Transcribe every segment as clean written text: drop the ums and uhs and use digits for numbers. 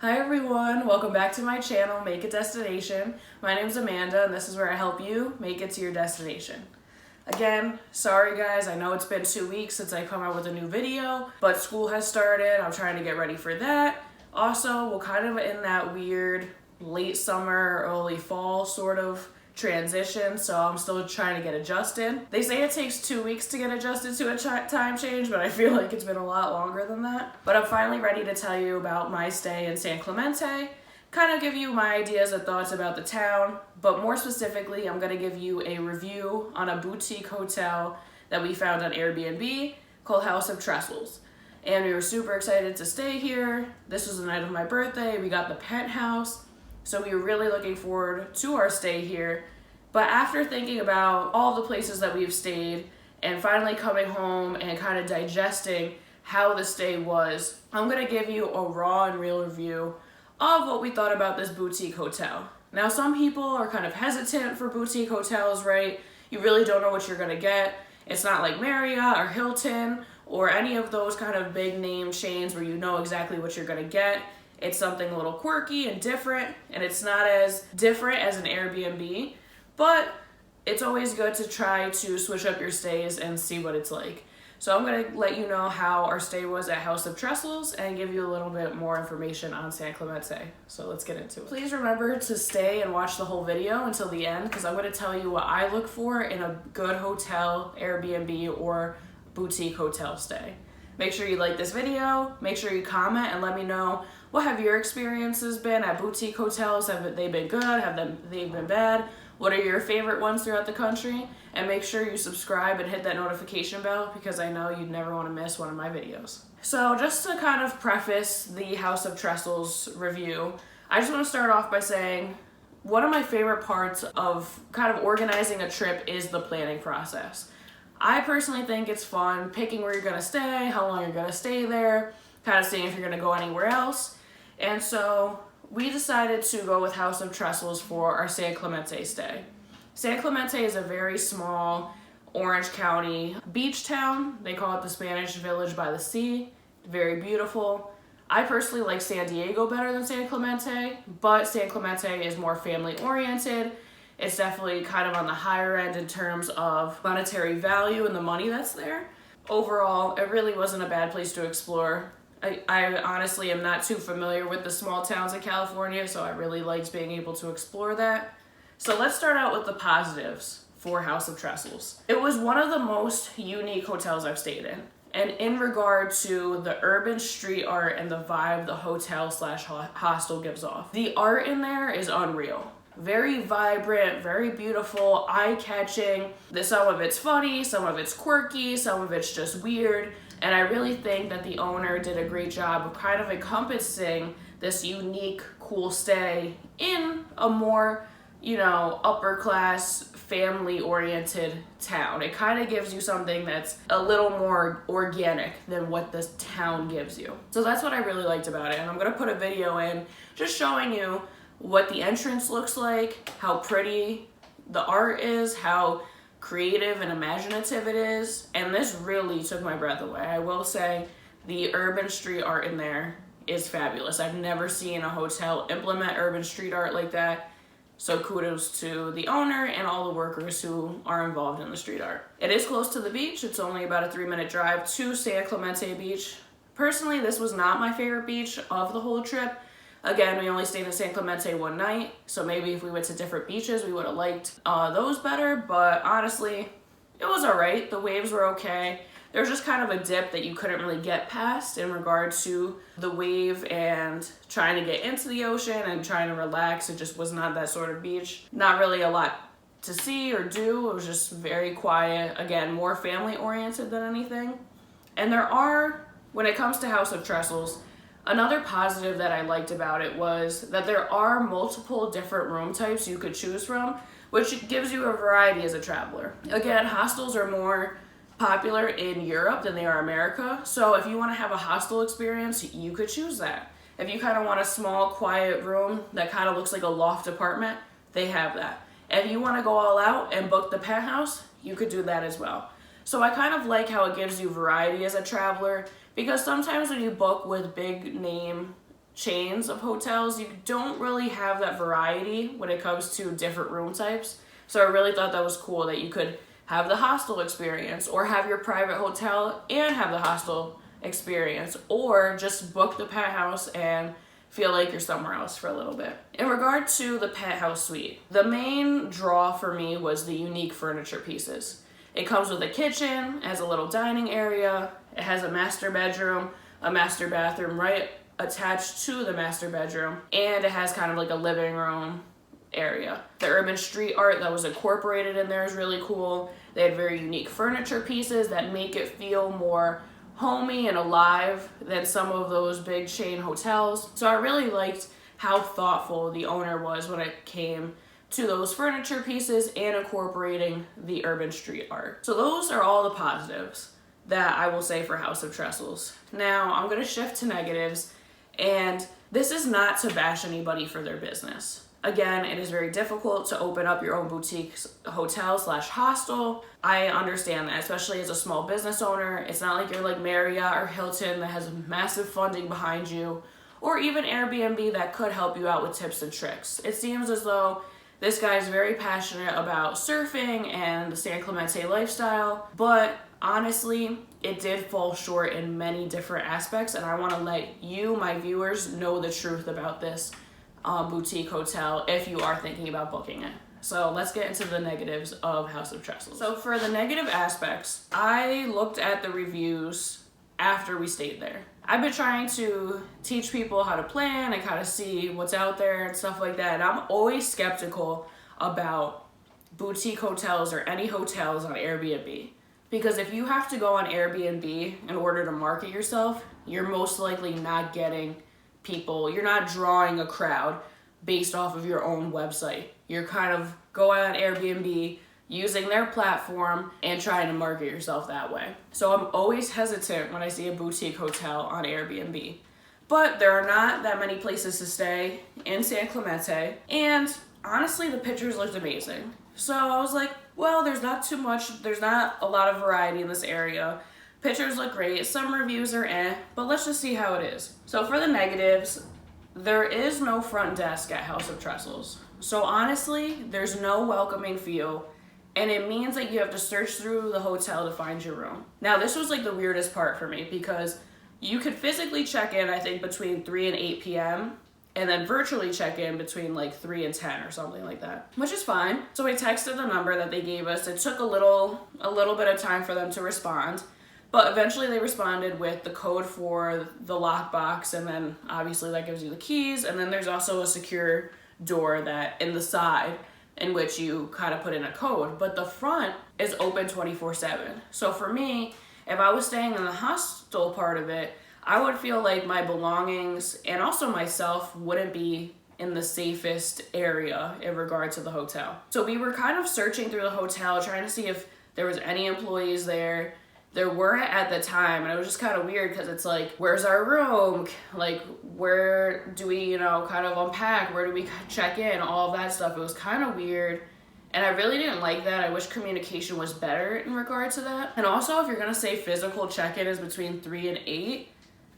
Hi everyone, welcome back to my channel, Make It Destination. My name's Amanda and this is where I help you make it to your destination. Again, sorry guys, I know it's been 2 weeks since I come out with a new video, but school has started, I'm trying to get ready for that. Also, we're kind of in that weird late summer, early fall sort of transition, so I'm still trying to get adjusted. They say it takes 2 weeks to get adjusted to a time change, but I feel like it's been a lot longer than that. But I'm finally ready to tell you about my stay in San Clemente, kind of give you my ideas and thoughts about the town, but more specifically, I'm going to give you a review on a boutique hotel that we found on Airbnb called House of Trestles. And we were super excited to stay here. This was the night of my birthday. We got the penthouse. So we were really looking forward to our stay here. But after thinking about all the places that we've stayed and finally coming home and kind of digesting how the stay was, I'm going to give you a raw and real review of what we thought about this boutique hotel. Now, some people are kind of hesitant for boutique hotels, right? You really don't know what you're going to get. It's not like Marriott or Hilton or any of those kind of big name chains where you know exactly what you're going to get. It's something a little quirky and different, and it's not as different as an Airbnb, but it's always good to try to switch up your stays and see what it's like. So I'm going to let you know how our stay was at House of Trestles and give you a little bit more information on San Clemente. So let's get into it. Please remember to stay and watch the whole video until the end, because I'm going to tell you what I look for in a good hotel, Airbnb, or boutique hotel stay. Make sure you like this video, make sure you comment and let me know what have your experiences been at boutique hotels. Have they been good? Have they been bad? What are your favorite ones throughout the country? And make sure you subscribe and hit that notification bell because I know you'd never want to miss one of my videos. So just to kind of preface the House of Trestles review, I just want to start off by saying one of my favorite parts of kind of organizing a trip is the planning process. I personally think it's fun picking where you're going to stay, how long you're going to stay there, kind of seeing if you're going to go anywhere else. And so we decided to go with House of Trestles for our San Clemente stay. San Clemente is a very small Orange County beach town. They call it the Spanish Village by the Sea. Very beautiful. I personally like San Diego better than San Clemente, but San Clemente is more family oriented. It's definitely kind of on the higher end in terms of monetary value and the money that's there. Overall, it really wasn't a bad place to explore. I honestly am not too familiar with the small towns in California, so I really liked being able to explore that. So let's start out with the positives for House of Trestles. It was one of the most unique hotels I've stayed in. And in regard to the urban street art and the vibe the hotel/hostel gives off, the art in there is unreal. Very vibrant, very beautiful, eye-catching. Some of it's funny, some of it's quirky, some of it's just weird. And I really think that the owner did a great job of kind of encompassing this unique, cool stay in a more, upper class, family-oriented town. It kind of gives you something that's a little more organic than what this town gives you. So that's what I really liked about it. And I'm going to put a video in just showing you what the entrance looks like, how pretty the art is, how creative and imaginative it is, and this really took my breath away. I will say the urban street art in there is fabulous. I've never seen a hotel implement urban street art like that, so kudos to the owner and all the workers who are involved in the street art. It is close to the beach. It's only about a 3-minute drive to San Clemente Beach. Personally, this was not my favorite beach of the whole trip. Again, we only stayed in San Clemente one night, so maybe if we went to different beaches, we would have liked those better, but honestly, it was all right. The waves were okay. There was just kind of a dip that you couldn't really get past in regard to the wave and trying to get into the ocean and trying to relax. It just was not that sort of beach. Not really a lot to see or do. It was just very quiet. Again, more family-oriented than anything. And when it comes to House of Trestles, another positive that I liked about it was that there are multiple different room types you could choose from, which gives you a variety as a traveler. Again, hostels are more popular in Europe than they are America, so if you want to have a hostel experience, you could choose that. If you kind of want a small, quiet room that kind of looks like a loft apartment, they have that. If you want to go all out and book the penthouse, you could do that as well. So I kind of like how it gives you variety as a traveler, because sometimes when you book with big name chains of hotels, you don't really have that variety when it comes to different room types. So I really thought that was cool that you could have the hostel experience, or have your private hotel and have the hostel experience, or just book the penthouse and feel like you're somewhere else for a little bit. In regard to the penthouse suite, the main draw for me was the unique furniture pieces. It comes with a kitchen, has a little dining area, it has a master bedroom, a master bathroom right attached to the master bedroom, and it has kind of like a living room area. The urban street art that was incorporated in there is really cool. They had very unique furniture pieces that make it feel more homey and alive than some of those big chain hotels. So I really liked how thoughtful the owner was when it came to those furniture pieces and incorporating the urban street art. So those are all the positives that I will say for House of Trestles. Now I'm going to shift to negatives, and this is not to bash anybody for their business. Again, it is very difficult to open up your own boutique hotel / hostel. I understand that, especially as a small business owner. It's not like you're like Marriott or Hilton that has massive funding behind you, or even Airbnb that could help you out with tips and tricks. It seems as though this guy is very passionate about surfing and the San Clemente lifestyle, but honestly, it did fall short in many different aspects, and I want to let you, my viewers, know the truth about this boutique hotel if you are thinking about booking it. So let's get into the negatives of House of Trestles. So for the negative aspects, I looked at the reviews after we stayed there. I've been trying to teach people how to plan and kind of see what's out there and stuff like that, and I'm always skeptical about boutique hotels or any hotels on Airbnb. Because if you have to go on Airbnb in order to market yourself, you're most likely not getting people, you're not drawing a crowd based off of your own website. You're kind of going on Airbnb, using their platform, and trying to market yourself that way. So I'm always hesitant when I see a boutique hotel on Airbnb. But there are not that many places to stay in San Clemente, and honestly, the pictures looked amazing. So I was like, well, there's not a lot of variety in this area. Pictures look great, some reviews are but let's just see how it is. So for the negatives, there is no front desk at House of Trestles. So honestly, there's no welcoming feel, and it means that you have to search through the hotel to find your room. Now this was like the weirdest part for me, because you could physically check in, I think, between 3 and 8 p.m. and then virtually check in between like 3 and 10 or something like that, which is fine. So we texted the number that they gave us. It took a little bit of time for them to respond. But eventually they responded with the code for the lockbox, and then obviously that gives you the keys, and then there's also a secure door that in the side in which you kind of put in a code, but the front is open 24/7. So for me, if I was staying in the hostel part of it, I would feel like my belongings and also myself wouldn't be in the safest area in regard to the hotel. So we were kind of searching through the hotel, trying to see if there was any employees there. There weren't at the time, and it was just kind of weird because it's like, where's our room? Like, where do we, kind of unpack? Where do we check in? All of that stuff. It was kind of weird, and I really didn't like that. I wish communication was better in regard to that. And also, if you're going to say physical check-in is between 3 and 8,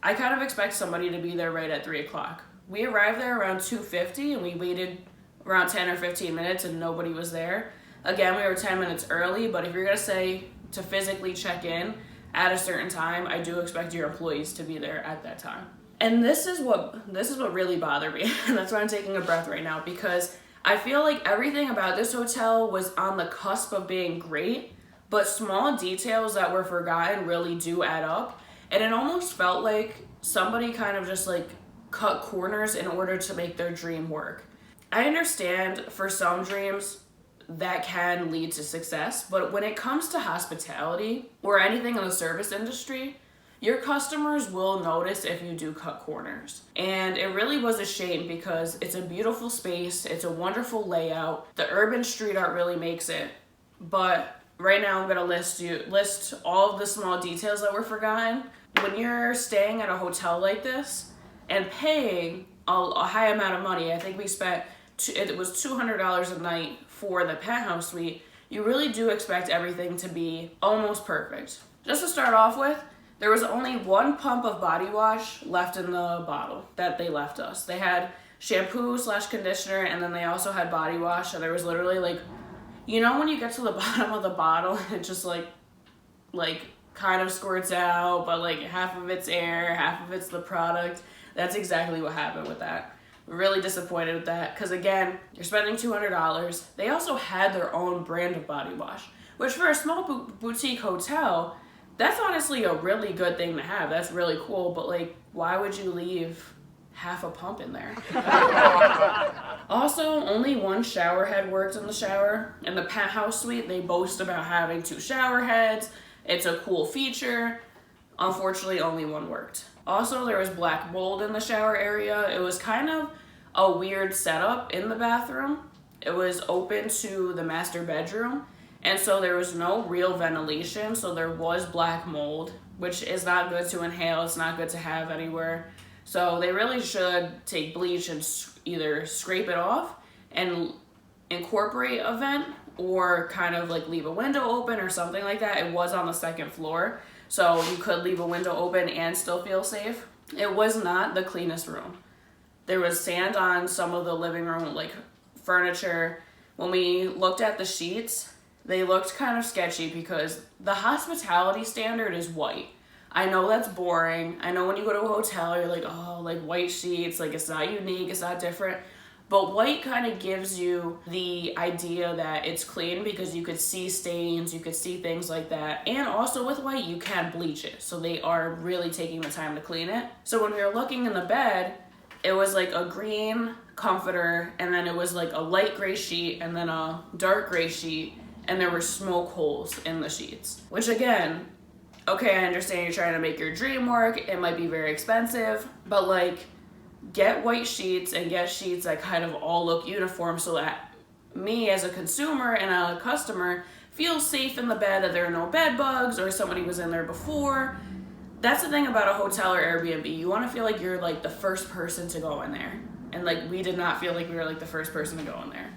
I kind of expect somebody to be there right at 3 o'clock. We arrived there around 2:50, and we waited around 10 or 15 minutes, and nobody was there. Again, we were 10 minutes early, but if you're going to say to physically check in at a certain time, I do expect your employees to be there at that time. And this is what really bothered me. And that's why I'm taking a breath right now, because I feel like everything about this hotel was on the cusp of being great, but small details that were forgotten really do add up. And it almost felt like somebody kind of just like cut corners in order to make their dream work. I understand for some dreams that can lead to success, but when it comes to hospitality or anything in the service industry, your customers will notice if you do cut corners. And it really was a shame, because it's a beautiful space, it's a wonderful layout, the urban street art really makes it. But right now I'm gonna list all of the small details that were forgotten. When you're staying at a hotel like this and paying a high amount of money, I think we spent, it was $200 a night for the penthouse suite, you really do expect everything to be almost perfect. Just to start off with, There was only one pump of body wash left in the bottle that they left us. They had shampoo / conditioner, and then they also had body wash, and there was literally like, you know when you get to the bottom of the bottle and it just like kind of squirts out, but like half of it's air, half of it's the product. That's exactly what happened with that. Really disappointed with that, because again, you're spending $200. They also had their own brand of body wash, which for a small boutique hotel, that's honestly a really good thing to have. That's really cool, but like, why would you leave half a pump in there? Also, only one shower head worked in the shower. In the Penthouse suite, they boast about having 2 shower heads. It's a cool feature. Unfortunately, only one worked. Also, there was black mold in the shower area. It was kind of a weird setup in the bathroom. It was open to the master bedroom, and so there was no real ventilation, so there was black mold, which is not good to inhale. It's not good to have anywhere. So they really should take bleach and either scrape it off and incorporate a vent, or kind of like leave a window open or something like that. It was on the 2nd floor, so you could leave a window open and still feel safe. It was not the cleanest room. There was sand on some of the living room, like furniture. When we looked at the sheets, they looked kind of sketchy because the hospitality standard is white. I know that's boring. I know when you go to a hotel, you're like, oh, like white sheets, like it's not unique, it's not different. But white kind of gives you the idea that it's clean because you could see stains, you could see things like that. And also with white, you can bleach it. So they are really taking the time to clean it. So when we were looking in the bed, it was like a green comforter, and then it was like a light gray sheet, and then a dark gray sheet, and there were smoke holes in the sheets. Which again, okay, I understand you're trying to make your dream work. It might be very expensive, but like, get white sheets and get sheets that kind of all look uniform so that me as a consumer and a customer feels safe in the bed, that there are no bed bugs or somebody was in there before. That's the thing about a hotel or Airbnb. You want to feel like you're like the first person to go in there. And like, we did not feel like we were like the first person to go in there.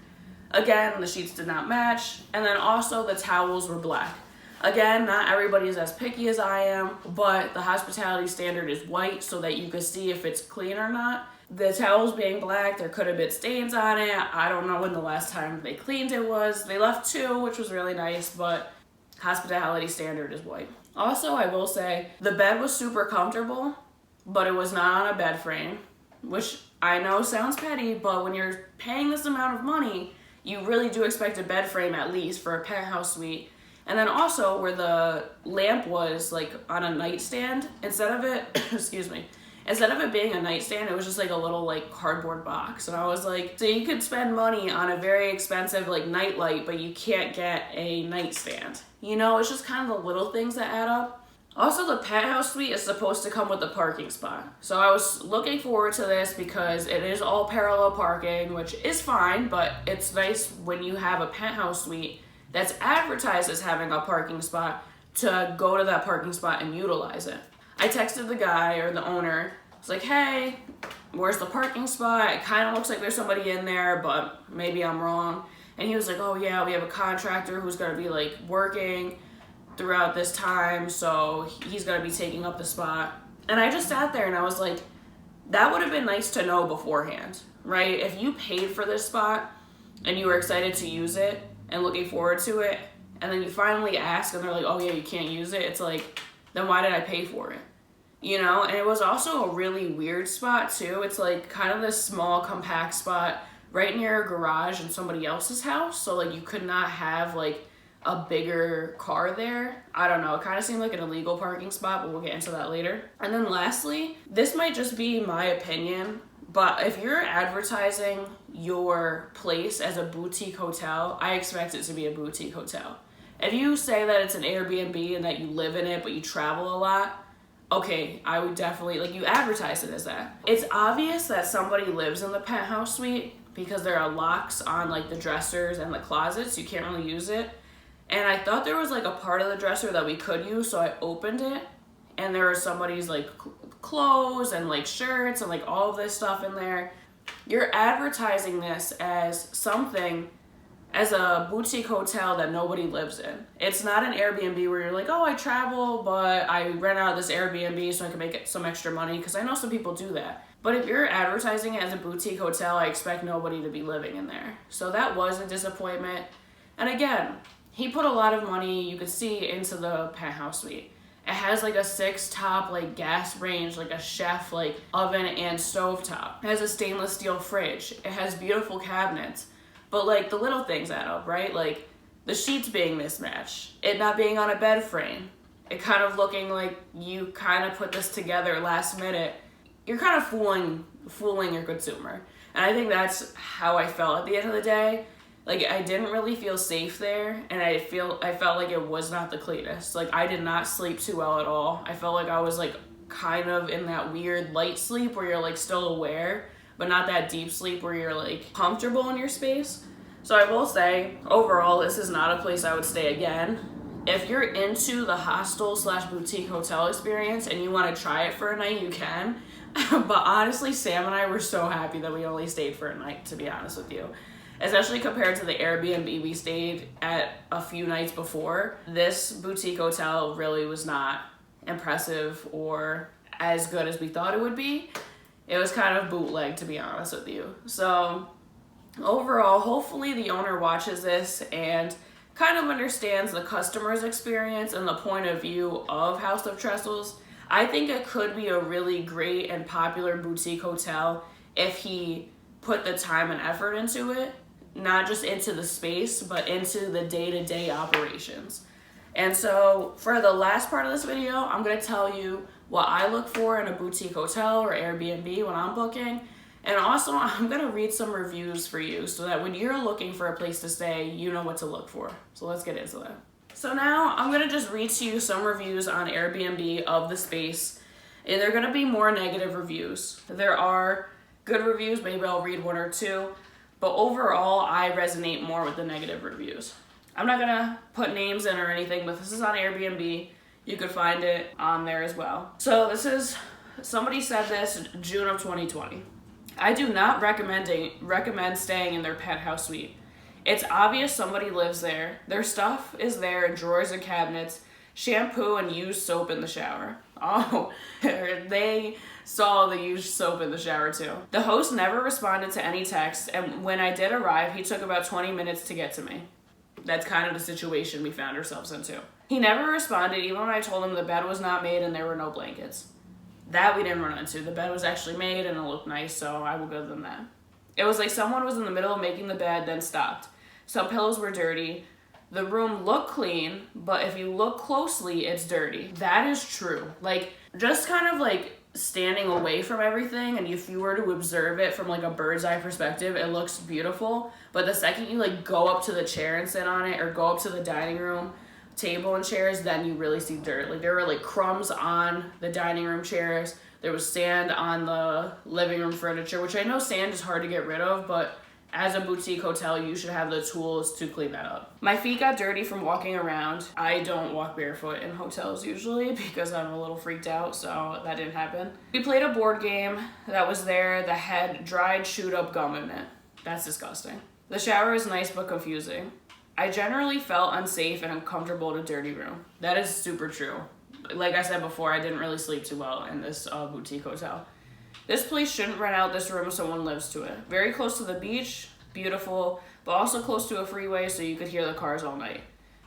Again, the sheets did not match. And then also the towels were black. Again, not everybody is as picky as I am, but the hospitality standard is white so that you can see if it's clean or not. The towels being black, there could have been stains on it. I don't know when the last time they cleaned it was. They left 2, which was really nice, but hospitality standard is white. Also, I will say, the bed was super comfortable, but it was not on a bed frame, which I know sounds petty, but when you're paying this amount of money, you really do expect a bed frame at least for a Penthouse suite. And then also where the lamp was like on a nightstand, instead of it, instead of it being a nightstand, it was just like a little like cardboard box. And I was like, so you could spend money on a very expensive like night light, but you can't get a nightstand. You know, it's just kind of the little things that add up. Also, the Penthouse suite is supposed to come with a parking spot. So I was looking forward to this because it is all parallel parking, which is fine, but it's nice when you have a Penthouse suite that's advertised as having a parking spot to go to that parking spot and utilize it. I texted the guy or the owner. I was like, hey, where's the parking spot? It kind of looks like there's somebody in there, but maybe I'm wrong. And he was like, oh yeah, we have a contractor who's gonna be like working throughout this time, so he's gonna be taking up the spot. And I just sat there and I was like, that would have been nice to know beforehand, right? If you paid for this spot and you were excited to use it and looking forward to it, and then you finally ask and they're like, oh yeah, you can't use it, it's like, then why did I pay for it? You know? And it was also a really weird spot too. It's like kind of this small compact spot right near a garage in somebody else's house, so like you could not have like a bigger car there. I don't know, it kind of seemed like an illegal parking spot, but we'll get into that later. And then lastly, this might just be my opinion, but if you're advertising your place as a boutique hotel, I expect it to be a boutique hotel. If you say that it's an Airbnb and that you live in it but you travel a lot, okay, I would definitely, like, you advertise it as that. It's obvious that somebody lives in the Penthouse suite because there are locks on like the dressers and the closets. You can't really use it. And I thought there was like a part of the dresser that we could use, so I opened it and there was somebody's like clothes and like shirts and like all of this stuff in there. You're advertising this as something as a boutique hotel that nobody lives in. It's not an Airbnb where you're like, oh, I travel, but I rent out this Airbnb so I can make some extra money, because I know some people do that. But if you're advertising it as a boutique hotel, I expect nobody to be living in there. So that was a disappointment. And again, he put a lot of money, you could see, into the penthouse suite. It has like a 6-top like gas range, like a chef like oven and stovetop. It has a stainless steel fridge. It has beautiful cabinets. But like the little things add up, right? Like the sheets being mismatched, it not being on a bed frame, it kind of looking like you kind of put this together last minute. You're kind of fooling your consumer. And I think that's how I felt at the end of the day. Like, I didn't really feel safe there, and I felt like it was not the cleanest. Like, I did not sleep too well at all. I felt like I was like kind of in that weird light sleep where you're like still aware, but not that deep sleep where you're like comfortable in your space. So I will say, overall, this is not a place I would stay again. If you're into the hostel / boutique hotel experience and you want to try it for a night, you can. But honestly, Sam and I were so happy that we only stayed for a night, to be honest with you. Especially compared to the Airbnb we stayed at a few nights before. This boutique hotel really was not impressive or as good as we thought it would be. It was kind of bootleg, to be honest with you. So overall, hopefully the owner watches this and kind of understands the customer's experience and the point of view of House of Trestles. I think it could be a really great and popular boutique hotel if he put the time and effort into it. Not just into the space, but into the day-to-day operations. And so for the last part of this video, I'm going to tell you what I look for in a boutique hotel or Airbnb when I'm booking. And also I'm going to read some reviews for you so that when you're looking for a place to stay, you know what to look for. So let's get into that. So now I'm going to just read to you some reviews on Airbnb of the space. And they're going to be more negative reviews. There are good reviews, maybe I'll read 1 or 2. But overall, I resonate more with the negative reviews. I'm not gonna put names in or anything, but this is on Airbnb. You could find it on there as well. So somebody said this June of 2020. I do not recommend staying in their penthouse suite. It's obvious somebody lives there. Their stuff is there in drawers and cabinets, shampoo and used soap in the shower. Oh, they saw the used soap in the shower too. The host never responded to any texts, and when I did arrive, he took about 20 minutes to get to me. That's kind of the situation we found ourselves into. He never responded even when I told him the bed was not made and there were no blankets. That we didn't run into. The bed was actually made and it looked nice, so I will give them that. It was like someone was in the middle of making the bed, then stopped. Some pillows were dirty. The room looked clean, but if you look closely, it's dirty. That is true. Like, just kind of like standing away from everything, and if you were to observe it from like a bird's eye perspective, it looks beautiful. But the second you like go up to the chair and sit on it, or go up to the dining room table and chairs, then you really see dirt. Like, there were like crumbs on the dining room chairs. There was sand on the living room furniture, which I know sand is hard to get rid of, but as a boutique hotel, you should have the tools to clean that up. My feet got dirty from walking around. I don't walk barefoot in hotels usually because I'm a little freaked out, so that didn't happen. We played a board game that was there that had dried chewed up gum in it. That's disgusting. The shower is nice but confusing. I generally felt unsafe and uncomfortable in a dirty room. That is super true. Like I said before, I didn't really sleep too well in this boutique hotel. This place shouldn't rent out this room if someone lives to it. Very close to the beach, beautiful, but also close to a freeway so you could hear the cars all night.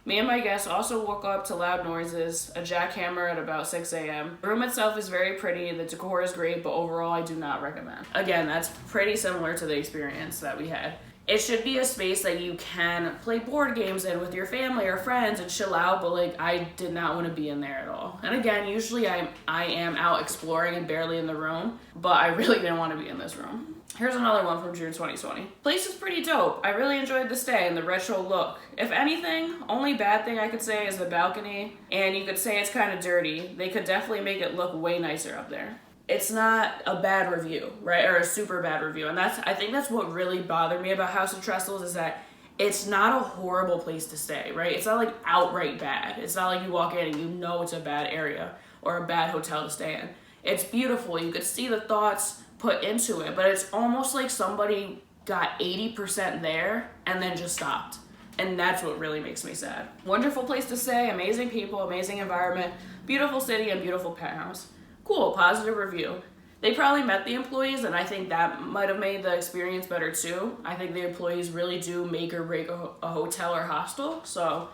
Me and my guests also woke up to loud noises, a jackhammer at about 6 a.m. The room itself is very pretty, the decor is great, but overall I do not recommend. Again, that's pretty similar to the experience that we had. It should be a space that you can play board games in with your family or friends and chill out, but like, I did not want to be in there at all. And again, usually I am out exploring and barely in the room, but I really didn't want to be in this room. Here's another one from June 2020. Place is pretty dope. I really enjoyed the stay and the retro look. If anything, only bad thing I could say is the balcony, and you could say it's kind of dirty. They could definitely make it look way nicer up there. It's not a bad review, right? Or a super bad review. And I think that's what really bothered me about House of Trestles, is that it's not a horrible place to stay, right? It's not like outright bad. It's not like you walk in and you know it's a bad area or a bad hotel to stay in. It's beautiful. You could see the thoughts put into it, but it's almost like somebody got 80% there and then just stopped. And that's what really makes me sad. Wonderful place to stay, amazing people, amazing environment, beautiful city, and beautiful penthouse. Cool, positive review. They probably met the employees, and I think that might have made the experience better too. I think the employees really do make or break a hotel or hostel, so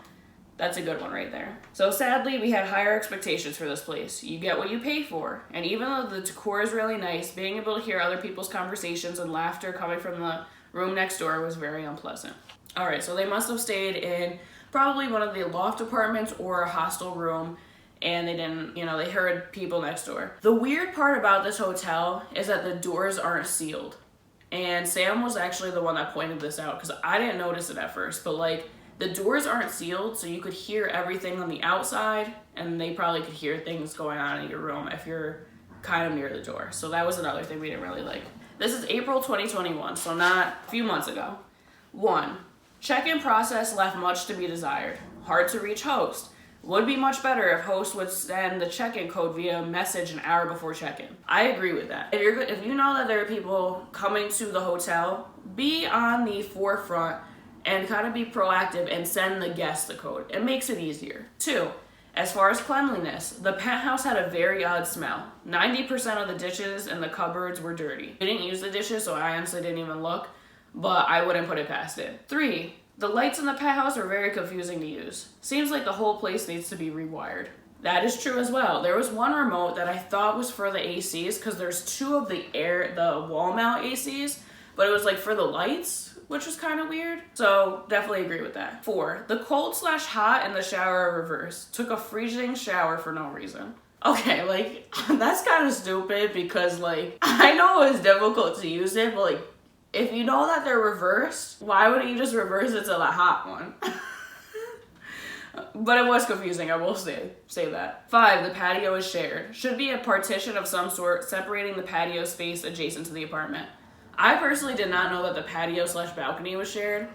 that's a good one right there. So sadly, we had higher expectations for this place. You get what you pay for. And even though the decor is really nice, being able to hear other people's conversations and laughter coming from the room next door was very unpleasant. All right, so they must have stayed in probably one of the loft apartments or a hostel room, and they didn't, they heard people next door. The weird part about this hotel is that the doors aren't sealed. And Sam was actually the one that pointed this out, because I didn't notice it at first, but like, the doors aren't sealed, so you could hear everything on the outside, and they probably could hear things going on in your room if you're kind of near the door. So that was another thing we didn't really like. This is April 2021, so not a few months ago. 1, check-in process left much to be desired. Hard to reach host. Would be much better if host would send the check-in code via message an hour before check-in. I agree with that. If you know that there are people coming to the hotel, be on the forefront and kind of be proactive and send the guest the code. It makes it easier. 2, as far as cleanliness, the penthouse had a very odd smell. 90% of the dishes in the cupboards were dirty. We didn't use the dishes, so I honestly didn't even look, but I wouldn't put it past it. 3, the lights in the penthouse are very confusing to use. Seems like the whole place needs to be rewired. That is true as well. There was one remote that I thought was for the ACs, because there's 2 of the wall mount ACs, but it was like for the lights, which was kind of weird. So definitely agree with that. 4, the cold/hot in the shower are reversed. Took a freezing shower for no reason. Okay, like, that's kind of stupid, because like, I know it's difficult to use it, but like, if you know that they're reversed, why wouldn't you just reverse it to the hot one? But it was confusing, I will say that. 5, the patio is shared. Should be a partition of some sort separating the patio space adjacent to the apartment. I personally did not know that the patio/balcony was shared.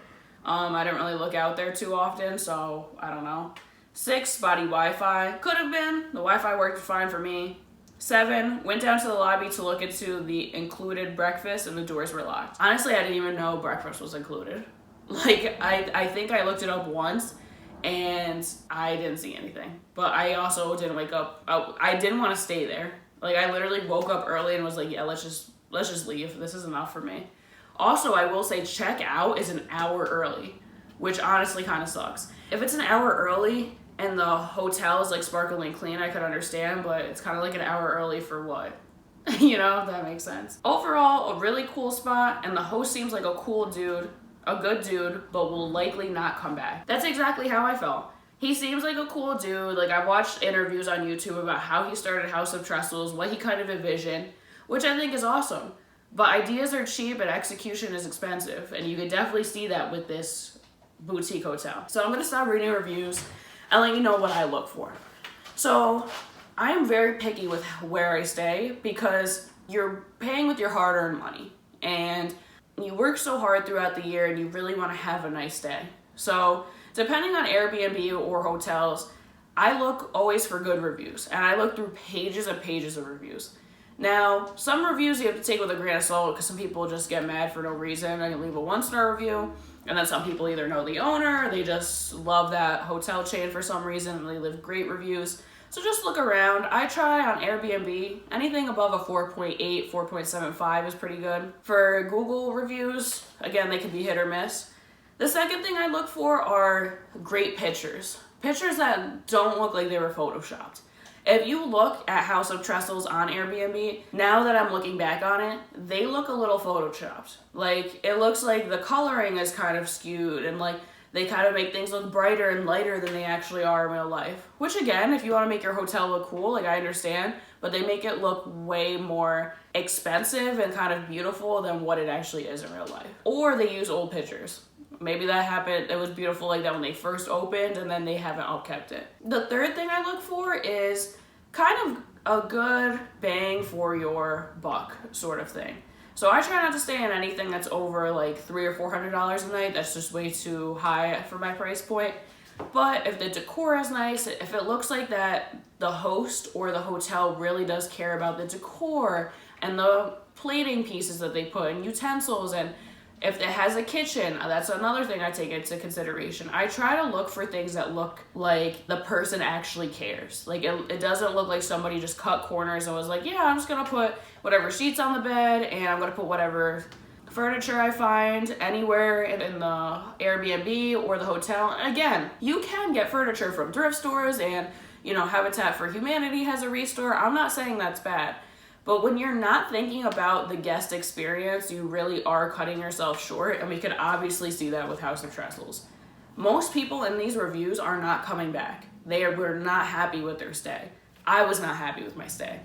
I didn't really look out there too often, so I don't know. 6, spotty Wi-Fi. Could have been. The Wi-Fi worked fine for me. 7, went down to the lobby to look into the included breakfast, and the doors were locked. Honestly, I didn't even know breakfast was included. Like, I think I looked it up once, and I didn't see anything. But I also didn't wake up. I didn't want to stay there. Like, I literally woke up early and was like, yeah, let's just leave. This is enough for me. Also, I will say check out is an hour early, which honestly kind of sucks. If it's an hour early and the hotel is like sparkling clean, I could understand, but it's kind of like an hour early for what? If that makes sense. Overall, a really cool spot, and the host seems like a cool dude, a good dude, but will likely not come back. That's exactly how I felt. He seems like a cool dude. Like, I've watched interviews on YouTube about how he started House of Trestles, what he kind of envisioned, which I think is awesome. But ideas are cheap and execution is expensive, and you could definitely see that with this boutique hotel. So I'm gonna stop reading reviews and let you know what I look for. So I am very picky with where I stay, because you're paying with your hard-earned money, and you work so hard throughout the year, and you really want to have a nice day. So depending on Airbnb or hotels, I look always for good reviews, and I look through pages and pages of reviews. Now, some reviews you have to take with a grain of salt, because some people just get mad for no reason and leave a 1-star review. And then some people either know the owner, or they just love that hotel chain for some reason, and they leave great reviews. So just look around. I try on Airbnb. Anything above a 4.8, 4.75 is pretty good. For Google reviews, again, they can be hit or miss. The second thing I look for are great pictures. Pictures that don't look like they were photoshopped. If you look at House of Trestles on Airbnb, now that I'm looking back on it, they look a little photoshopped. Like, it looks like the coloring is kind of skewed, and like, they kind of make things look brighter and lighter than they actually are in real life. Which again, if you want to make your hotel look cool, like, I understand, but they make it look way more expensive and kind of beautiful than what it actually is in real life. Or they use old pictures. Maybe that happened, it was beautiful like that when they first opened, and then they haven't upkept it. The third thing I look for is kind of a good bang for your buck sort of thing. So I try not to stay in anything that's over like $300 or $400 a night. That's just way too high for my price point. But if the decor is nice, if it looks like that the host or the hotel really does care about the decor and the plating pieces that they put and utensils, and If it has a kitchen, that's another thing I take into consideration. I try to look for things that look like the person actually cares. Like it doesn't look like somebody just cut corners and was like, yeah, I'm just gonna put whatever sheets on the bed and I'm gonna put whatever furniture I find anywhere in the Airbnb or the hotel. And again, you can get furniture from thrift stores, and Habitat for Humanity has a restore. I'm not saying that's bad. But when you're not thinking about the guest experience, you really are cutting yourself short, and we can obviously see that with House of Trestles. Most people in these reviews are not coming back. Were not happy with their stay. I was not happy with my stay.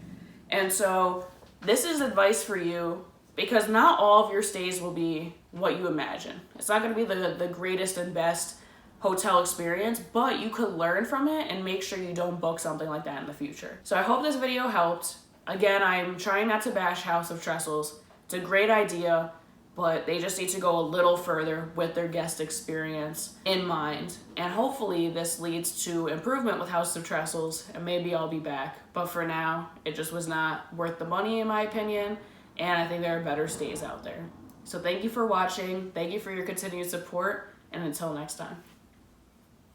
And so this is advice for you, because not all of your stays will be what you imagine. It's not going to be the greatest and best hotel experience, but you could learn from it and make sure you don't book something like that in the future. So I hope this video helped. Again, I'm trying not to bash House of Trestles. It's a great idea, but they just need to go a little further with their guest experience in mind. And hopefully this leads to improvement with House of Trestles, and maybe I'll be back. But for now, it just was not worth the money in my opinion, and I think there are better stays out there. So thank you for watching. Thank you for your continued support, and until next time.